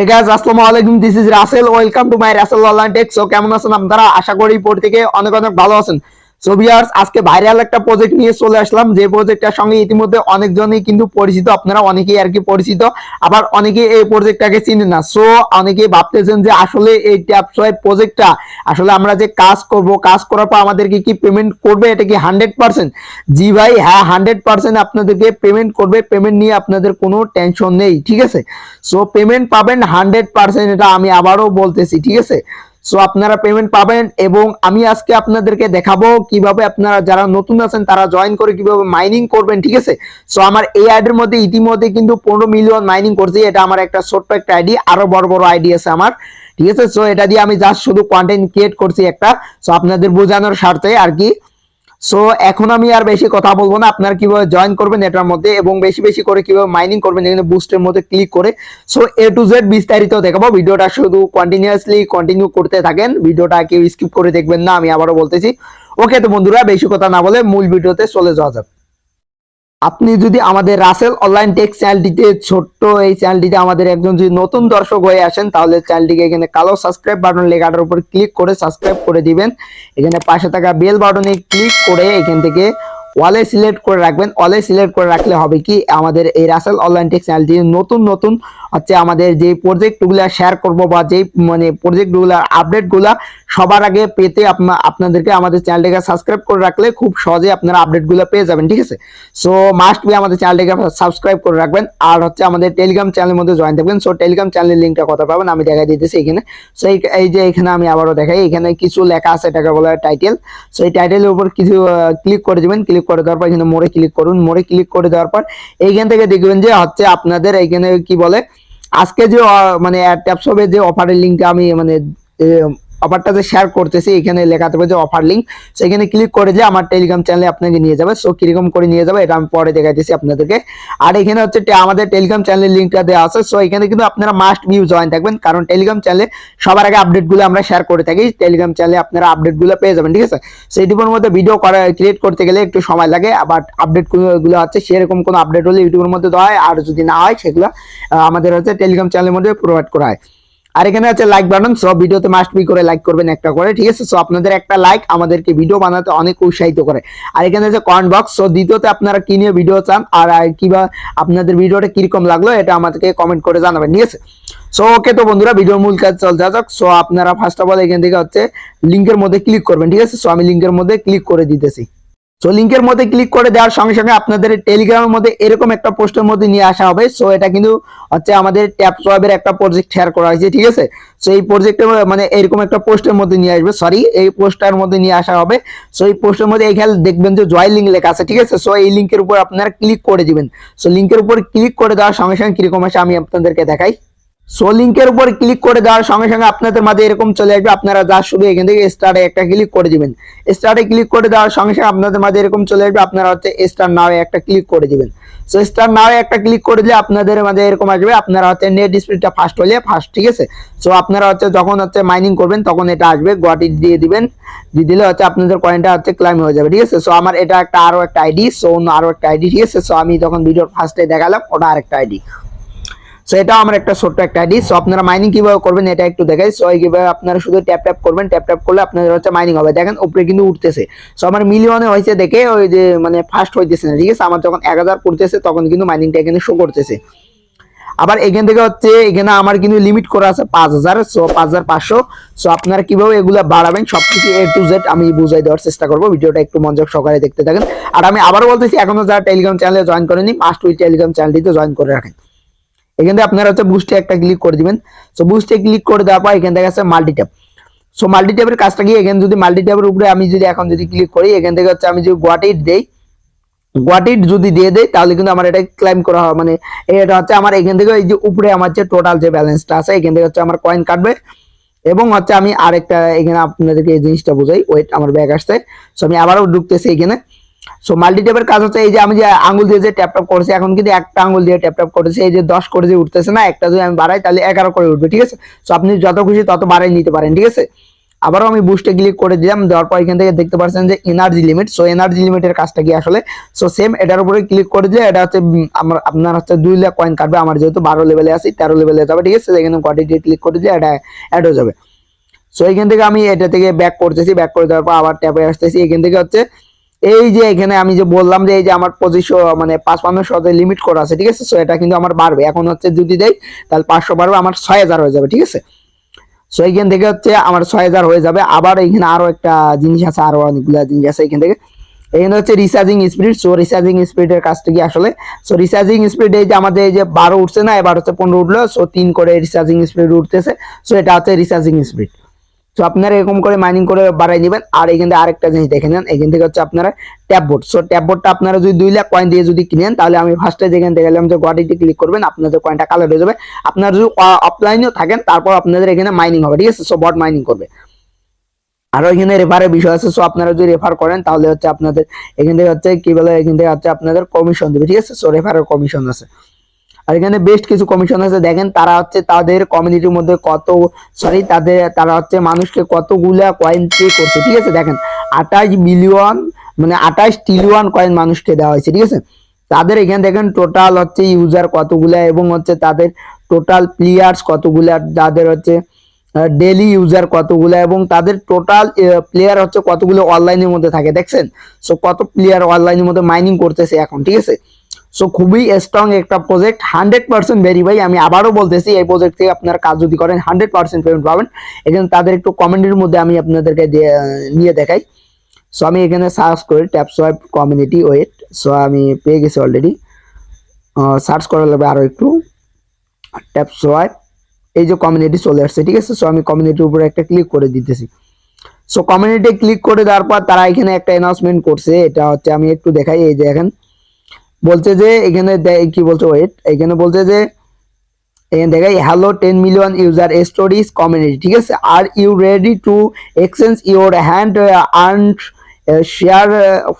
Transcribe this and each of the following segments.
Hey guys, আসসালামু আলাইকুম, this is Rasel, welcome to my Rasel online tech. So কেমন আছেন আপনারা? আশা করি পড়ে থেকে অনেক অনেক ভালো আছেন। সো ভিউয়ার্স, আজকে ভাইরাল একটা প্রজেক্ট নিয়ে চলে আসলাম, যে প্রজেক্টটার সঙ্গে ইতিমধ্যে অনেকজনই কিন্তু পরিচিত, আপনারা অনেকেই আর কি পরিচিত, আবার অনেকেই এই প্রজেক্টটাকে চিনেন না। সো অনেকেই ভাবতেছেন যে আসলে এই ট্যাপসোয়াইপ প্রজেক্টটা আসলে আমরা যে কাজ করব, কাজ করার পর আমাদেরকে কি পেমেন্ট করবে, এটা কি 100%? জি ভাই, হ্যাঁ 100% আপনাদেরকে পেমেন্ট করবে। পেমেন্ট নিয়ে আপনাদের কোনো টেনশন নেই, ঠিক আছে? সো পেমেন্ট পাবেন 100%, এটা আমি আবারও বলতেছি, ঠিক আছে? সো আপনারা পেমেন্ট পাবেন, এবং আমি আজকে আপনাদেরকে দেখাবো কিভাবে আপনারা যারা নতুন আছেন তারা জয়েন করে কিভাবে মাইনিং করবেন, ঠিক আছে? সো আমার এই আইডির মধ্যে ইতিমধ্যে কিন্তু 15 মিলিয়ন মাইনিং করছি। এটা আমার একটা ছোট্ট একটা আইডি, আরো বড় বড় আইডি আছে আমার, ঠিক আছে? সো এটা দিয়ে আমি জাস্ট শুধু কন্টেন্ট ক্রিয়েট করছি একটা, সো আপনাদের বোঝানোর স্বার্থে আর কি। সো এখন আমি আর বেশি কথা বলবো না, আপনারা কিভাবে জয়েন করবেন এটার মধ্যে এবং বেশি বেশি করে কিভাবে মাইনিং করবেন এখানে বুস্টের মধ্যে ক্লিক করে। সো এ টু জেড বিস্তারিত দেখাবো, ভিডিওটা শুধু কন্টিনিউয়াসলি কন্টিনিউ করতে থাকেন, ভিডিওটা কেউ স্কিপ করে দেখবেন না, আমি আবারও বলতেছি। ওকে, তো বন্ধুরা বেশি কথা না বলে মূল ভিডিওতে চলে যাওয়া যাক। আপনি যদি আমাদের রাসেল অনলাইন টেক চ্যানেলটিতে, ছোট্ট এই চ্যানেলটিতে আমাদের একজন যদি নতুন দর্শক হয়ে আসেন, তাহলে চ্যানেলটিকে এখানে কালো সাবস্ক্রাইব বাটন লেখাটার উপর ক্লিক করে সাবস্ক্রাইব করে দিবেন। এখানে পাশে থাকা বেল বাটনে ক্লিক করে এখান থেকে ওয়ালে সিলেক্ট করে রাখবেন। ওয়ালে সিলেক্ট করে রাখলে হবে কি, আমাদের এই রাসেল অনলাইন টেক চ্যানেলটি নতুন নতুন হচ্ছে আমাদের যে প্রজেক্টগুলো শেয়ার করব বা যে মানে প্রজেক্টগুলো আপডেটগুলো সবার আগে পেতে আপনাদেরকে আমাদের চ্যানেলটাকে সাবস্ক্রাইব করে রাখলে খুব সহজে আপনারা আপডেটগুলো পেয়ে যাবেন, ঠিক আছে? সো মাস্ট বি আমাদের চ্যানেলটাকে সাবস্ক্রাইব করে রাখবেন, আর হচ্ছে আমাদের টেলিগ্রাম চ্যানেলের মধ্যে জয়েন থাকবেন। সো টেলিগ্রাম চ্যানেলের লিঙ্কটা কোথায় পাবেন আমি দেখাই দিতেছি এখানে। সো এই যে এখানে আমি আবারও দেখাই, এখানে কিছু লেখা আছে, এটাকে বলা হয় টাইটেল। সো এই টাইটেলের উপর কিছু ক্লিক করে দিবেন। ক্লিক করে দেওয়ার পর এখানে মোড়ে ক্লিক করুন। মোড়ে ক্লিক করে দেওয়ার পর এইখান থেকে দেখবেন যে হচ্ছে আপনাদের এইখানে কি বলে, আজকে যে মানে ট্যাপসপে যে অফারের লিঙ্কটা আমি মানে অফারটা যে শেয়ার করতেছি, এখানে লেখা থাকবে যে অফার লিঙ্ক। সো এখানে ক্লিক করে যে আমার টেলিগ্রাম চ্যানেলে আপনাকে নিয়ে যাবে। সো কিরকম করে নিয়ে যাবে এটা আমি পরে দেখাইতেছি আপনাদেরকে। আর এখানে হচ্ছে আমাদের টেলিগ্রাম চ্যানেলের লিঙ্কটা দেওয়া আছে। সো এখানে কিন্তু আপনারা মাস্ট ভিউ জয়েন থাকবেন, কারণ টেলিগ্রাম চ্যানেলে সবার আগে আপডেটগুলো আমরা শেয়ার করে থাকি। টেলিগ্রাম চ্যানেলে আপনারা আপডেটগুলো পেয়ে যাবেন, ঠিক আছে? সো ইউটিউবের মধ্যে ভিডিও ক্রিয়েট করতে গেলে একটু সময় লাগে, আবার আপডেটগুলো হচ্ছে সেরকম কোনো আপডেট হলে ইউটিউবের মধ্যে দেওয়া হয়, আর যদি না হয় সেগুলো আমাদের হচ্ছে টেলিগ্রাম চ্যানেলের মধ্যে প্রোভাইড করা হয়। আর এখানে আছে লাইক বাটন। সব ভিডিওতে মাস্ট বি করে লাইক করবেন একটা করে, ঠিক আছে? সো আপনাদের একটা লাইক আমাদেরকে ভিডিও বানাতে অনেক উৎসাহিত করে। আর এখানে আছে কমেন্ট বক্স। সো দ্বিতীয়তে আপনারা কি নিয়ে ভিডিও চান আর কিবা আপনাদের ভিডিওটা কিরকম লাগলো এটা আমাদেরকে কমেন্ট করে জানাবেন, ঠিক আছে? সো ওকে, তো বন্ধুরা ভিডিওর মূল কাজ চলতে যাক। সো আপনারা ফার্স্ট অফ অল এখান থেকে হচ্ছে লিঙ্কের মধ্যে ক্লিক করবেন, ঠিক আছে? সো আমি লিঙ্কের মধ্যে ক্লিক করে দিতেছি। সো লিঙ্কের মধ্যে ক্লিক করে দেওয়ার সঙ্গে সঙ্গে আপনাদের টেলিগ্রামের মধ্যে এরকম একটা পোস্টের মধ্যে নিয়ে আসা হবে। সো এটা কিন্তু হচ্ছে আমাদের ট্যাপসোয়াইপের একটা প্রজেক্ট শেয়ার করা হয়েছে, ঠিক আছে? সো এই প্রজেক্টের মানে এরকম একটা পোস্টের মধ্যে নিয়ে আসবে, সরি এই পোস্টার মধ্যে নিয়ে আসা হবে। সো এই পোস্টের মধ্যে এখানে দেখবেন যে জয় লিঙ্ক লেখা আছে, ঠিক আছে? সো এই লিঙ্কের উপর আপনারা ক্লিক করে দিবেন। সো লিঙ্কের উপর ক্লিক করে দেওয়ার সঙ্গে সঙ্গে কিরকম আসে আমি আপনাদেরকে দেখাই। সো লিঙ্কের উপর ক্লিক করে দেওয়ার সঙ্গে সঙ্গে আপনাদের মাঝে এরকম চলে আসবে, আপনারা যা শুধু এখান থেকে স্টার্টে একটা ক্লিক করে দিবেন। স্টার্টে ক্লিক করে দেওয়ার সঙ্গে সঙ্গে আপনাদের মাঝে এরকম চলে আসবে, আপনারা হচ্ছে স্টার্ট নাও একটা ক্লিক করে দিবেন। সো স্টার্ট নাও একটা ক্লিক করে দিলে আপনাদের মাঝে এরকম আসবে, আপনারা হচ্ছে নেট স্পিডটা ফাস্ট হলে ফাস্ট, ঠিক আছে? সো আপনারা হচ্ছে যখন হচ্ছে মাইনিং করবেন তখন এটা আসবে, গট ইট দিয়ে দিবেন। দিয়ে দিলে হচ্ছে আপনাদের কয়েনটা হচ্ছে ক্লাইম হয়ে যাবে, ঠিক আছে? সো আমার এটা একটা আরো একটা আইডি, সো অন্য আরো একটা আইডি, ঠিক আছে? সো আমি যখন ভিডিওর ফার্স্টে দেখালাম ওটা আরেকটা আইডি। সো এটা আমার একটা ছোট্ট একটা আইডি। সো আপনারা মাইনিং কিভাবে করবেন এটা একটু দেখাই। সো এইভাবে আপনারা শুধু ট্যাপ ট্যাপ করবেন, ট্যাপ ট্যাপ করলে আপনাদের হচ্ছে মাইনিং হবে। দেখেন উপরে কিন্তু উঠতেছে। সো আমার মিলিয়নে হয়েছে দেখে ওই যে মানে ফার্স্ট হইতেছে না, ঠিক আছে? আমার যখন 1000 পড়তেছে তখন কিন্তু মাইনিংটা এখানে শো করতেছে। আবার এখান থেকে হচ্ছে এখানে আমার কিন্তু লিমিট করা আছে 5000। সো 5500। সো আপনারা কিভাবে এগুলা বাড়াবেন সবকিছু এ টু জেড আমি বুঝাই দেওয়ার চেষ্টা করবো, ভিডিওটা একটু মনোযোগ সহকারে দেখতে থাকেন। আর আমি আবারও বলতেছি, এখনো যারা টেলিগ্রাম চ্যানেলে জয়েন করেনি মাস্ট উই টেলিগ্রাম চ্যানেলটিতে জয়েন করে রাখেন। এখান থেকে আপনারা হচ্ছে বুস্টে একটা ক্লিক করে দিবেন। সো বুস্টে ক্লিক করে দেওয়ার পর এখান থেকে আছে মাল্টি ট্যাপ। সো মাল্টি ট্যাপের কাজটা কি, এখানে যদি মাল্টি ট্যাপের উপরে আমি যদি এখন যদি ক্লিক করি, এখান থেকে হচ্ছে আমি যদি গোয়াটিট দেই, গোয়াটিট যদি দিয়ে দেই তাহলে কিন্তু আমার এটা ক্লেম করা হবে, মানে এটা হচ্ছে আমার এখান থেকে এই যে উপরে আমার যে টোটাল যে ব্যালেন্সটা আছে এখান থেকে হচ্ছে আমার কয়েন কাটবে। এবং হচ্ছে আমি আরেকটা এখানে আপনাদেরকে এই জিনিসটা বুঝাই, ওয়েট আমার ব্যাগ আসছে। সো আমি আবারও ঢুকতেছি এখানে। সো মাল্টি ট্যাপের কাজ হচ্ছে এই যে আমি যে আঙ্গুল দিয়ে যে ট্যাপ ট্যাপ করেছি, এখন কিন্তু একটা আঙ্গুল দিয়ে ট্যাপ ট্যাপ করেছি, এই যে 10 করে যে উঠতেছে না, একটা যদি আমি বাড়াই তাহলে 11 করে উঠবে, ঠিক আছে? সো আপনি যত খুশি তত বাড়াই নিতে পারেন, ঠিক আছে? আবারও আমি বুস্টে ক্লিক করে দিলাম, দেওয়ার পর এখান থেকে দেখতে পাচ্ছেন যে এনার্জি লিমিট। সো এনার্জি লিমিটের কাজটা কি আসলে, সো সেম এটার উপরে ক্লিক করে দিলে এটা হচ্ছে আপনার হচ্ছে 2 লাখ কয়েন কাটবে। আমার যেহেতু 12 লেভেলে আছি 13 লেভেলে যাবে, ঠিক আছে। এখানে কোয়ান্টিটি ক্লিক করে দিলে এটা অ্যাড হয়ে যাবে। সো এখান থেকে আমি এটা থেকে ব্যাক করতেছি, ব্যাক করে দেওয়ার পর আবার ট্যাবে আসতেছি। এখান থেকে হচ্ছে এই যে এখানে আমি যে বললাম যে এই যে আমার 25 মানে 5500 লিমিট করা আছে, ঠিক আছে। সো এটা কিন্তু আমার বাড়বে, এখন হচ্ছে যদি দেই তাহলে 500 বাড়বে, আমার 6000 হয়ে যাবে, ঠিক আছে। সো এইখান থেকে হচ্ছে আমার 6000 হয়ে যাবে। আবার এখানে আরো একটা জিনিস আছে, আরো অনেকগুলো জিনিস আছে এখান থেকে। এখানে হচ্ছে রিচার্জিং স্পিড। সো রিচার্জিং স্পিডের কাজটা কি আসলে, সো রিচার্জিং স্পিড এই যে আমাদের এই যে 12 উঠছে না, এবার হচ্ছে 15 উঠলো। সো 3 করে রিচার্জিং স্পিড উঠতেছে। সো এটা হচ্ছে রিচার্জিং স্পিড। সো আপনারা এরকম করে মাইনিং করে বাড়াই নেবেন। আর এখান থেকে আরেকটা জিনিস দেখে নেন, এখান থেকে হচ্ছে আপনারা ট্যাপ বোর্ড। সো ট্যাপ বোর্ডটা আপনারা যদি 2 লাখ কয়েন দিয়ে যদি কিনেন, তাহলে আমি ফার্স্টে যেখান থেকে গেলাম যে কোয়ান্টিটি ক্লিক করবেন, আপনাদের কয়েনটা কালেক্ট হয়ে যাবে। আপনারা যদি অফলাইনেও থাকেন তারপর আপনাদের এখানে মাইনিং হবে, ঠিক আছে। সো বট মাইনিং করবে। আরো এখানে রেফারের বিষয় আছে। সো আপনারা যদি রেফার করেন তাহলে হচ্ছে আপনাদের এখান থেকে হচ্ছে কি বলে, এখান থেকে হচ্ছে আপনাদের কমিশন দেবে, ঠিক আছে। সো রেফারের কমিশন আছে। আর এখানে বেস্ট কিছু কমিশন আছে, দেখেন তারা হচ্ছে তাদের কমিউনিটির মধ্যে তারা হচ্ছে মানুষকে কতগুলা কয়েন পে করছে, ঠিক আছে। দেখেন 28 বিলিয়ন মানে 28 ট্রিলিয়ন কয়েন মানুষকে দেওয়া হয়েছে, ঠিক আছে। তাদের এখানে দেখেন টোটাল হচ্ছে ইউজার কতগুলা, এবং হচ্ছে তাদের টোটাল প্লেয়ার্স কতগুলা, তাদের হচ্ছে ডেইলি ইউজার কতগুলো, এবং তাদের টোটাল প্লেয়ার হচ্ছে কতগুলো অনলাইনের মধ্যে থাকে, দেখছেন। সো কত প্লেয়ার অনলাইনের মধ্যে মাইনিং করতেছে এখন, ঠিক আছে। সো খুবই স্ট্রং একটা প্রজেক্ট, 100% ভেরিফাই। আমি আবারও বলতেছি, এই প্রজেক্ট থেকে আপনার কাজ যদি করেন 100% পেমেন্ট পাবেন। এখানে তাদের একটু কমেন্টের মধ্যে আমি আপনাদেরকে নিয়ে দেখাই। সো আমি এখানে সার্চ করি tap swipe community, wait. So আমি পেয়ে গেছি অলরেডি, সার্চ করা লাগবে আরো একটু। ট্যাপ সোয়াইপ, এই যে কমিউনিটি চলে আসছে, ঠিক আছে। সো আমি কমিউনিটির উপরে একটা ক্লিক করে দিতেছি। সো কমিউনিটি ক্লিক করে দেওয়ার পর তারা এখানে একটা অ্যানাউন্সমেন্ট করছে, এটা হচ্ছে আমি একটু দেখাই। এই যে এখন বলছে যে এখানে কি বলছে, ওয়েট, এখানে বলছে যে এখানে দেখাই hello 10 million user stories community, ঠিক আছে। Are you ready to exchange your hand earn share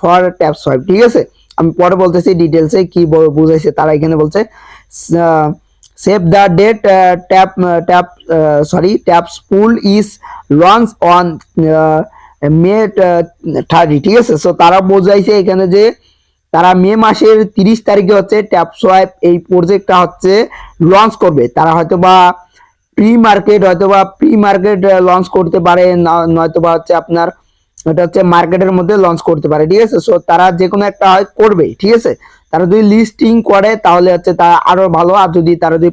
for tap swipe, ঠিক আছে। আমি পরে বলতেছি ডিটেলসে কি বুঝাইছে তারা। এখানে বলছে save the date taps pool is launch on May 30, ঠিক আছে। সো তারা বোঝাইছে এখানে যে তারা মে মাসের 30 তারিখে হচ্ছে ট্যাপ সোয়াইপ এই প্রজেক্টটা হচ্ছে লঞ্চ করবে। তারা হয়তো বা প্রি মার্কেট লঞ্চ করতে পারে, নয়তো বা হচ্ছে আপনার এটা হচ্ছে মার্কেটের মধ্যে লঞ্চ করতে পারে, ঠিক আছে। সো তারা যে কোনো একটা হয় করবে, ঠিক আছে। তারা যদি লিস্টিং করে তাহলে হচ্ছে তারা আরো ভালো। আর যদি তারা যদি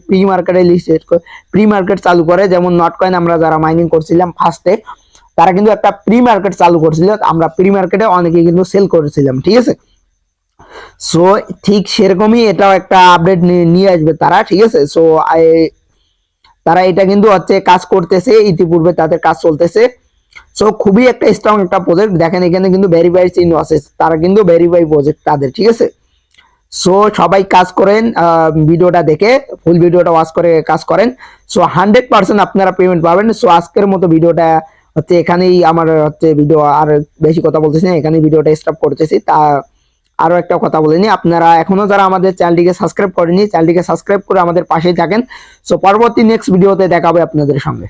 প্রি মার্কেট চালু করে, যেমন নটকয়েন আমরা যারা মাইনিং করছিলাম ফার্স্টে, তারা কিন্তু একটা প্রি মার্কেট চালু করছিল, আমরা প্রি মার্কেটে অনেকে কিন্তু সেল করেছিলাম, ঠিক আছে। সো ঠিক সেরকমই এটাও একটা আপডেট নিয়ে আসবে তারা, ঠিক আছে। সো তারা এটা কিন্তু হচ্ছে কাজ করতেছে, ইতিপূর্বে তাদের কাজ চলতেছে। সো খুবই একটা স্ট্রং একটা প্রজেক্ট। দেখেন এখানে কিন্তু ভেরিফাইড চিহ্ন আছে, তারা কিন্তু ভেরিফাই প্রজেক্ট তাদের, ঠিক আছে। সো সবাই কাজ করেন, ভিডিওটা দেখে ফুল ভিডিওটা ওয়াচ করে কাজ করেন। সো 100% আপনারা পেমেন্ট পাবেন। সো আজকের মতো ভিডিওটা হচ্ছে এখানেই আমার হচ্ছে ভিডিও, আর বেশি কথা বলতেছি না, এখানেই ভিডিওটা স্টপ করতেছি। তা আরো একটা কথা বলিনি, আপনারা এখনো যারা আমাদের চ্যানেলটিকে সাবস্ক্রাইব করেনি, চ্যানেলটিকে সাবস্ক্রাইব করে আমাদের পাশেই থাকেন। সো পরবর্তী নেক্সট ভিডিওতে দেখা হবে আপনাদের সঙ্গে।